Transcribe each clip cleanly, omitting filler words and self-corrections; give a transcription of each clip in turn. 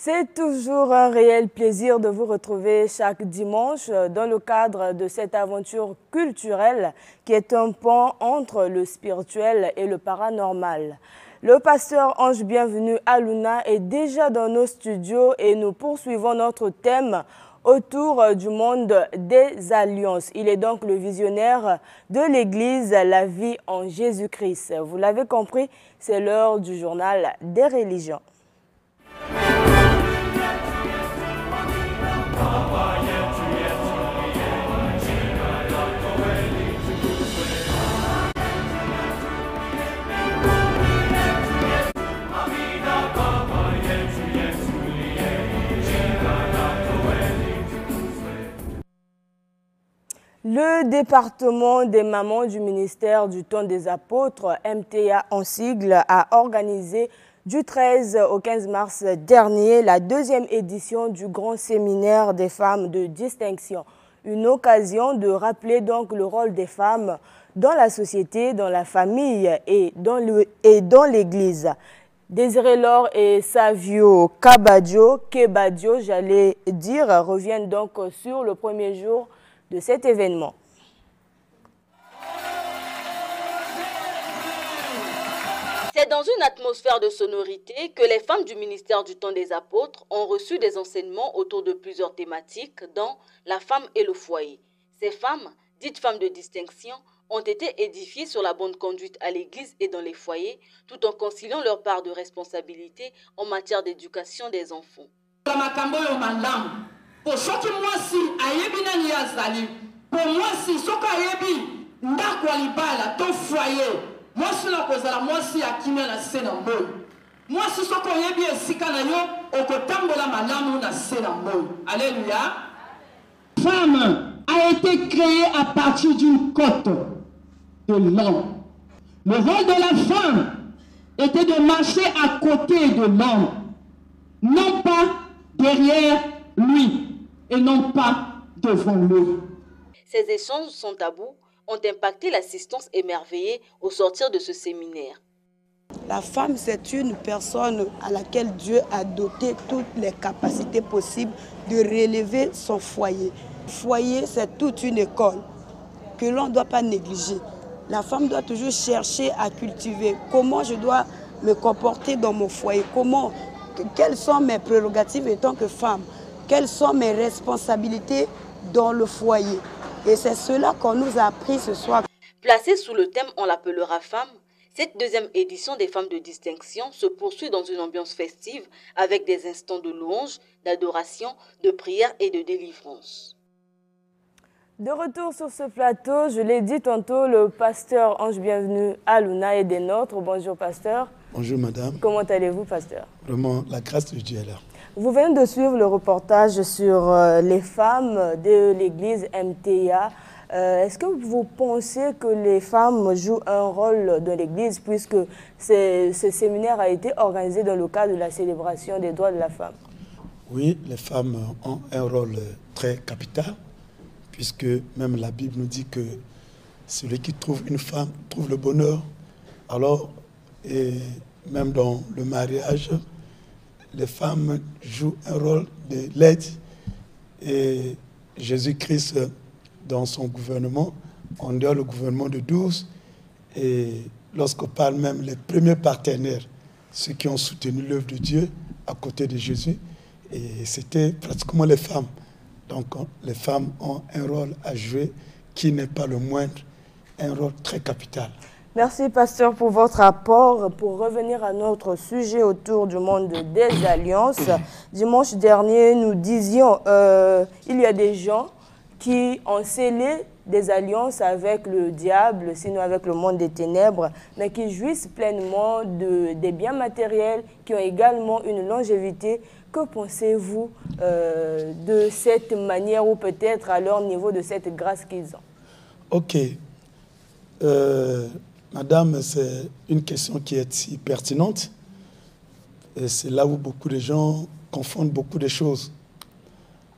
C'est toujours un réel plaisir de vous retrouver chaque dimanche dans le cadre de cette aventure culturelle qui est un pont entre le spirituel et le paranormal. Le pasteur Ange Bienvenu Aluna est déjà dans nos studios et nous poursuivons notre thème autour du monde des alliances. Il est donc le visionnaire de l'Église La Vie en Jésus-Christ. Vous l'avez compris, c'est l'heure du journal des religions. Le département des mamans du ministère du Temps des Apôtres, MTA en sigle, a organisé du 13 au 15 mars dernier la deuxième édition du grand séminaire des femmes de distinction. Une occasion de rappeler donc le rôle des femmes dans la société, dans la famille et dans l'Église. Désiré Laure et Savio Kebadio, j'allais dire, reviennent donc sur le premier jour de cet événement. C'est dans une atmosphère de sonorité que les femmes du ministère du Temps des Apôtres ont reçu des enseignements autour de plusieurs thématiques dont la femme et le foyer. Ces femmes, dites femmes de distinction, ont été édifiées sur la bonne conduite à l'église et dans les foyers, tout en conciliant leur part de responsabilité en matière d'éducation des enfants. Pour soki mwasi ayebi nani azali pour mwasi soka ayebi ndako alibala ton foyer mwasi na kozala mwasi akimia na se na mboyi mwasi soka ayebi esika na yo okotambola malamu na se na mboyi. Alléluia. Femme a été créée à partir d'une côte de l'homme. Le rôle de la femme était de marcher à côté de l'homme, non pas derrière lui et non pas devant lui. Ces échanges sans tabou ont impacté l'assistance émerveillée au sortir de ce séminaire. La femme, c'est une personne à laquelle Dieu a doté toutes les capacités possibles de relever son foyer. Le foyer, c'est toute une école que l'on ne doit pas négliger. La femme doit toujours chercher à cultiver comment je dois me comporter dans mon foyer, quelles sont mes prérogatives en tant que femme. Quelles sont mes responsabilités dans le foyer? Et c'est cela qu'on nous a appris ce soir. Placée sous le thème « On l'appellera femme », cette deuxième édition des femmes de distinction se poursuit dans une ambiance festive avec des instants de louange, d'adoration, de prière et de délivrance. De retour sur ce plateau, je l'ai dit tantôt, le pasteur Ange Bienvenu Aluna est des nôtres. Bonjour pasteur. Bonjour madame. Comment allez-vous pasteur? Vraiment, la grâce de Dieu est là. Vous venez de suivre le reportage sur les femmes de l'église MTA. Est-ce que vous pensez que les femmes jouent un rôle dans l'église puisque ce séminaire a été organisé dans le cadre de la célébration des droits de la femme? Oui, les femmes ont un rôle très capital puisque même la Bible nous dit que celui qui trouve une femme trouve le bonheur. Alors, et même dans le mariage, les femmes jouent un rôle de l'aide et Jésus-Christ, dans son gouvernement, on dit le gouvernement de 12, et lorsqu'on parle même les premiers partenaires, ceux qui ont soutenu l'œuvre de Dieu à côté de Jésus, et c'était pratiquement les femmes. Donc les femmes ont un rôle à jouer qui n'est pas le moindre, un rôle très capital. Merci, pasteur, pour votre apport. Pour revenir à notre sujet autour du monde des alliances, dimanche dernier, nous disions il y a des gens qui ont scellé des alliances avec le diable, sinon avec le monde des ténèbres, mais qui jouissent pleinement des biens matériels, qui ont également une longévité. Que pensez-vous de cette manière ou peut-être à leur niveau de cette grâce qu'ils ont? Ok. Madame, c'est une question qui est si pertinente. Et c'est là où beaucoup de gens confondent beaucoup de choses.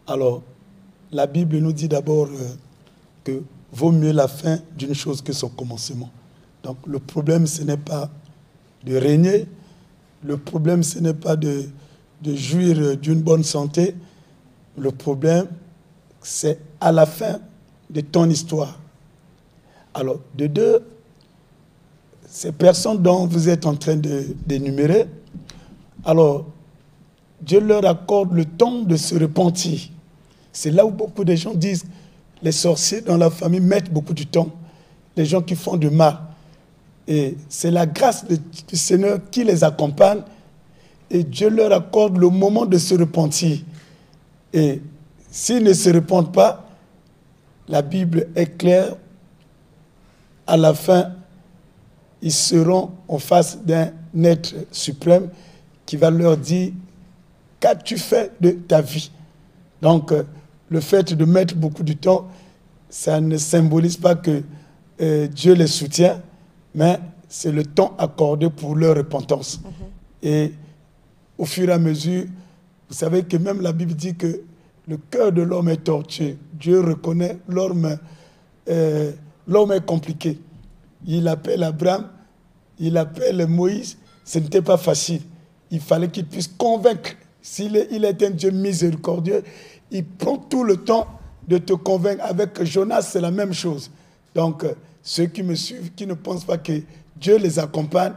Alors, la Bible nous dit d'abord que vaut mieux la fin d'une chose que son commencement. Donc, le problème, ce n'est pas de régner. Le problème, ce n'est pas de de jouir d'une bonne santé. Le problème, c'est à la fin de ton histoire. Alors, de deux, ces personnes dont vous êtes en train d'énumérer, alors, Dieu leur accorde le temps de se repentir. C'est là où beaucoup de gens disent, les sorciers dans la famille mettent beaucoup de temps, les gens qui font du mal. Et c'est la grâce du Seigneur qui les accompagne et Dieu leur accorde le moment de se repentir. Et s'ils ne se repentent pas, la Bible est claire, à la fin, ils seront en face d'un être suprême qui va leur dire « Qu'as-tu fait de ta vie ?» Donc, le fait de mettre beaucoup de temps, ça ne symbolise pas que Dieu les soutient, mais c'est le temps accordé pour leur repentance. Et au fur et à mesure, vous savez que même la Bible dit que le cœur de l'homme est tortueux. Dieu reconnaît l'homme est compliqué. Il appelle Abraham, il appelle Moïse. Ce n'était pas facile. Il fallait qu'il puisse convaincre. Il est un Dieu miséricordieux, il prend tout le temps de te convaincre. Avec Jonas, c'est la même chose. Donc, ceux qui me suivent, qui ne pensent pas que Dieu les accompagne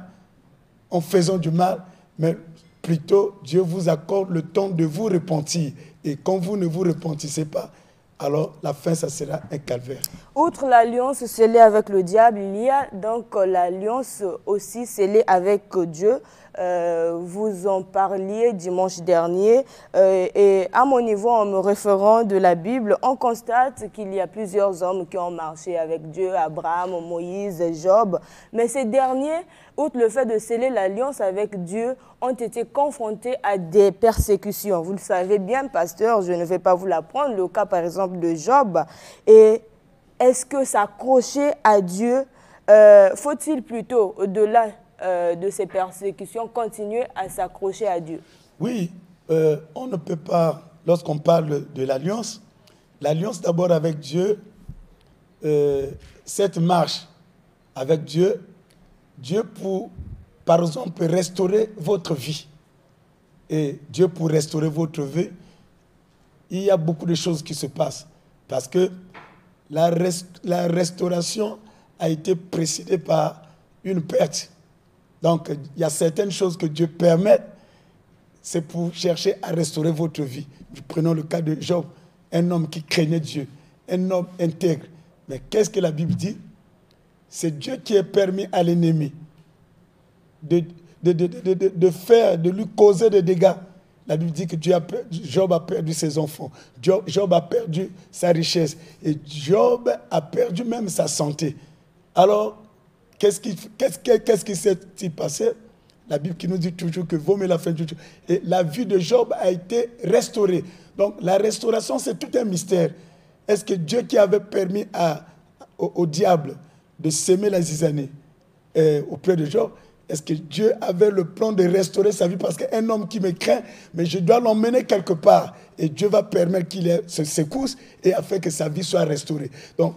en faisant du mal, mais plutôt Dieu vous accorde le temps de vous repentir. Et quand vous ne vous repentissez pas, alors la fin, ça sera un calvaire. Outre l'alliance scellée avec le diable, il y a donc l'alliance aussi scellée avec Dieu. Vous en parliez dimanche dernier et à mon niveau, en me référant de la Bible, on constate qu'il y a plusieurs hommes qui ont marché avec Dieu, Abraham, Moïse, Job, mais ces derniers, outre le fait de sceller l'alliance avec Dieu, ont été confrontés à des persécutions. Vous le savez bien, pasteur, je ne vais pas vous l'apprendre, le cas par exemple de Job. Et est-ce que s'accrocher à Dieu, faut-il plutôt, au-delà de ces persécutions, continuer à s'accrocher à Dieu? Oui, on ne peut pas, lorsqu'on parle de l'alliance d'abord avec Dieu, cette marche avec Dieu, par exemple, restaurer votre vie. Et Dieu pour restaurer votre vie, il y a beaucoup de choses qui se passent. Parce que la restauration a été précédée par une perte. Donc, il y a certaines choses que Dieu permet, c'est pour chercher à restaurer votre vie. Prenons le cas de Job, un homme qui craignait Dieu, un homme intègre. Mais qu'est-ce que la Bible dit? C'est Dieu qui a permis à l'ennemi de lui causer des dégâts. La Bible dit que Job a perdu ses enfants, Job a perdu sa richesse et Job a perdu même sa santé. Alors, qu'est-ce qui s'est passé? La Bible qui nous dit toujours que vaut mieux la fin du jour. Et la vie de Job a été restaurée. Donc, la restauration, c'est tout un mystère. Est-ce que Dieu qui avait permis au diable de s'aimer la zizanie auprès de Job, est-ce que Dieu avait le plan de restaurer sa vie? Parce qu'un homme qui me craint, mais je dois l'emmener quelque part. Et Dieu va permettre qu'il ait ses secousses et afin que sa vie soit restaurée. Donc,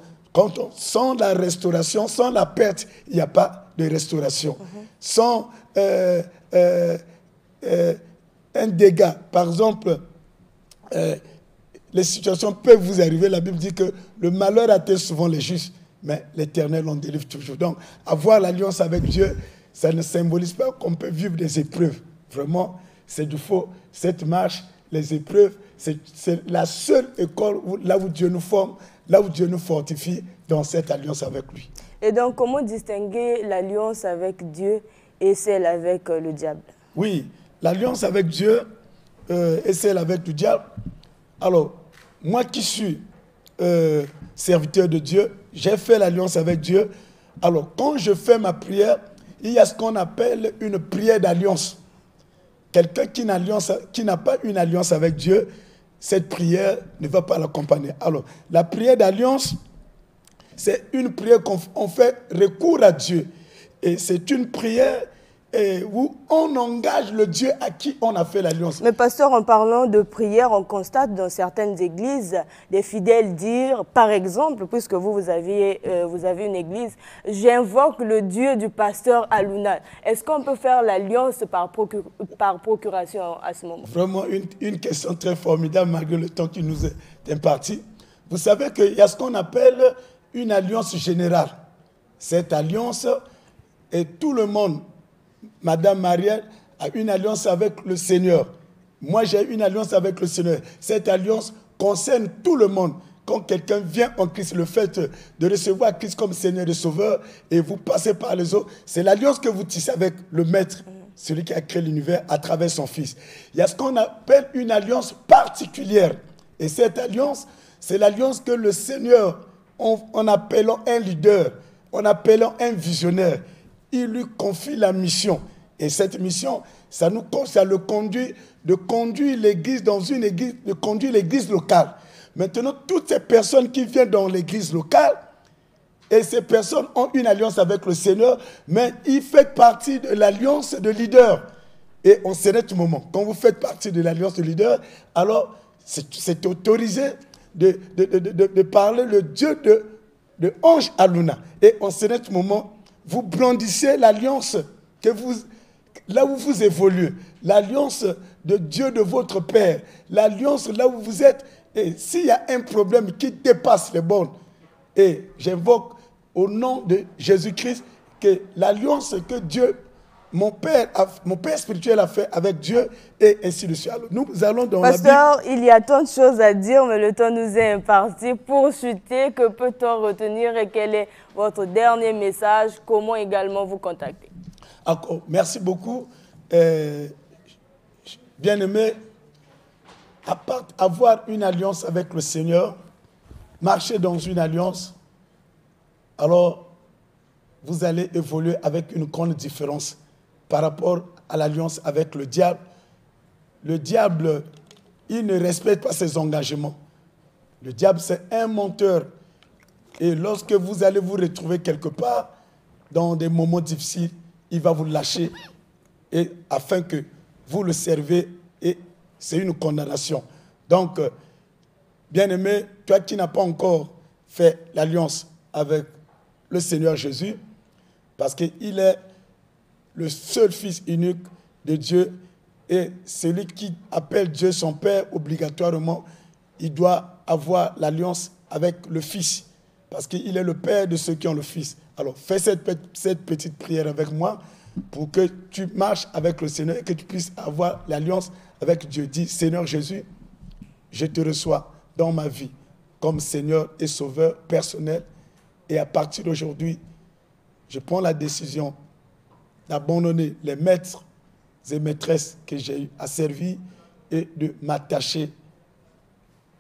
sans la restauration, sans la perte, il n'y a pas de restauration. Sans un dégât, par exemple, les situations peuvent vous arriver. La Bible dit que le malheur atteint souvent les justes, mais l'Éternel en délivre toujours. Donc, avoir l'alliance avec Dieu, ça ne symbolise pas qu'on peut vivre des épreuves. Vraiment, c'est du faux. Cette marche, les épreuves, c'est la seule école là où Dieu nous forme, là où Dieu nous fortifie dans cette alliance avec lui. Et donc, comment distinguer l'alliance avec Dieu et celle avec le diable? Oui, l'alliance avec Dieu et celle avec le diable. Alors, moi qui suis serviteur de Dieu, j'ai fait l'alliance avec Dieu. Alors, quand je fais ma prière, il y a ce qu'on appelle une prière d'alliance. Quelqu'un qui n'a pas une alliance avec Dieu, cette prière ne va pas l'accompagner. Alors, la prière d'alliance, c'est une prière qu'on fait recours à Dieu. Et c'est une prière où on engage le Dieu à qui on a fait l'alliance. Mais pasteur, en parlant de prière, on constate dans certaines églises des fidèles dire, par exemple, puisque vous avez une église, j'invoque le Dieu du pasteur Aluna. Est-ce qu'on peut faire l'alliance par procuration à ce moment? Vraiment une question très formidable malgré le temps qui nous est imparti. Vous savez qu'il y a ce qu'on appelle une alliance générale. Cette alliance, et tout le monde, Madame Marielle a une alliance avec le Seigneur. Moi, j'ai une alliance avec le Seigneur. Cette alliance concerne tout le monde. Quand quelqu'un vient en Christ, le fait de recevoir Christ comme Seigneur et Sauveur, et vous passez par les autres, c'est l'alliance que vous tissez avec le Maître, celui qui a créé l'univers à travers son Fils. Il y a ce qu'on appelle une alliance particulière. Et cette alliance, c'est l'alliance que le Seigneur, en appelant un leader, en appelant un visionnaire, il lui confie la mission. Et cette mission, ça le conduit de conduire l'église dans une église, de conduire l'église locale. Maintenant, toutes ces personnes qui viennent dans l'église locale, et ces personnes ont une alliance avec le Seigneur, mais ils font partie de l'alliance de leader. Et en ce moment, quand vous faites partie de l'alliance de leader, alors c'est autorisé de parler le Dieu de Ange Aluna. Et en ce moment, vous brandissez l'alliance là où vous évoluez, l'alliance de Dieu de votre Père, l'alliance là où vous êtes. Et s'il y a un problème qui dépasse les bornes, et j'invoque au nom de Jésus-Christ que l'alliance que Dieu, mon Père spirituel a fait avec Dieu, et ainsi de suite. Alors, nous allons dans Pasteur, il y a tant de choses à dire, mais le temps nous est imparti. Pour chuter, que peut-on retenir et quel est votre dernier message? Comment également vous contacter? Encore, merci beaucoup. Bien-aimé, avoir une alliance avec le Seigneur, marcher dans une alliance, alors vous allez évoluer avec une grande différence par rapport à l'alliance avec le diable. Le diable, il ne respecte pas ses engagements. Le diable, c'est un menteur. Et lorsque vous allez vous retrouver quelque part, dans des moments difficiles, il va vous lâcher et afin que vous le servez, et c'est une condamnation. Donc, bien-aimé, toi qui n'as pas encore fait l'alliance avec le Seigneur Jésus, parce qu'il est le seul Fils unique de Dieu, et celui qui appelle Dieu son Père, obligatoirement, il doit avoir l'alliance avec le Fils, parce qu'il est le Père de ceux qui ont le Fils. Alors, fais cette petite prière avec moi pour que tu marches avec le Seigneur et que tu puisses avoir l'alliance avec Dieu. Dis, Seigneur Jésus, je te reçois dans ma vie comme Seigneur et Sauveur personnel. Et à partir d'aujourd'hui, je prends la décision d'abandonner les maîtres et maîtresses que j'ai eu à servir et de m'attacher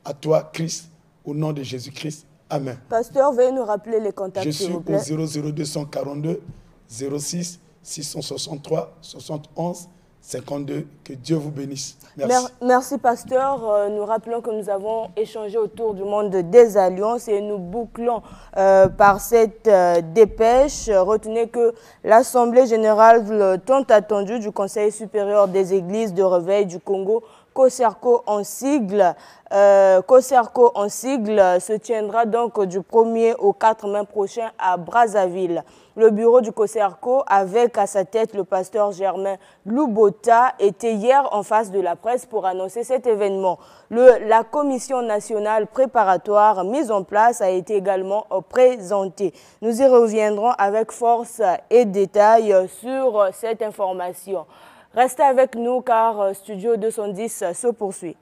à toi, Christ, au nom de Jésus-Christ. Amen. Pasteur, veuillez nous rappeler les contacts, s'il vous plaît. Je suis au 00242 06 663 71 52. Que Dieu vous bénisse. Merci. Merci, pasteur. Nous rappelons que nous avons échangé autour du monde des alliances et nous bouclons par cette dépêche. Retenez que l'Assemblée générale tant attendue du Conseil supérieur des églises de réveil du Congo, COSERCO en sigle, se tiendra donc du 1er au 4 mai prochain à Brazzaville. Le bureau du COSERCO, avec à sa tête le pasteur Germain Loubota, était hier en face de la presse pour annoncer cet événement. La commission nationale préparatoire mise en place a été également présentée. Nous y reviendrons avec force et détails sur cette information. Restez avec nous car Studio 210 se poursuit.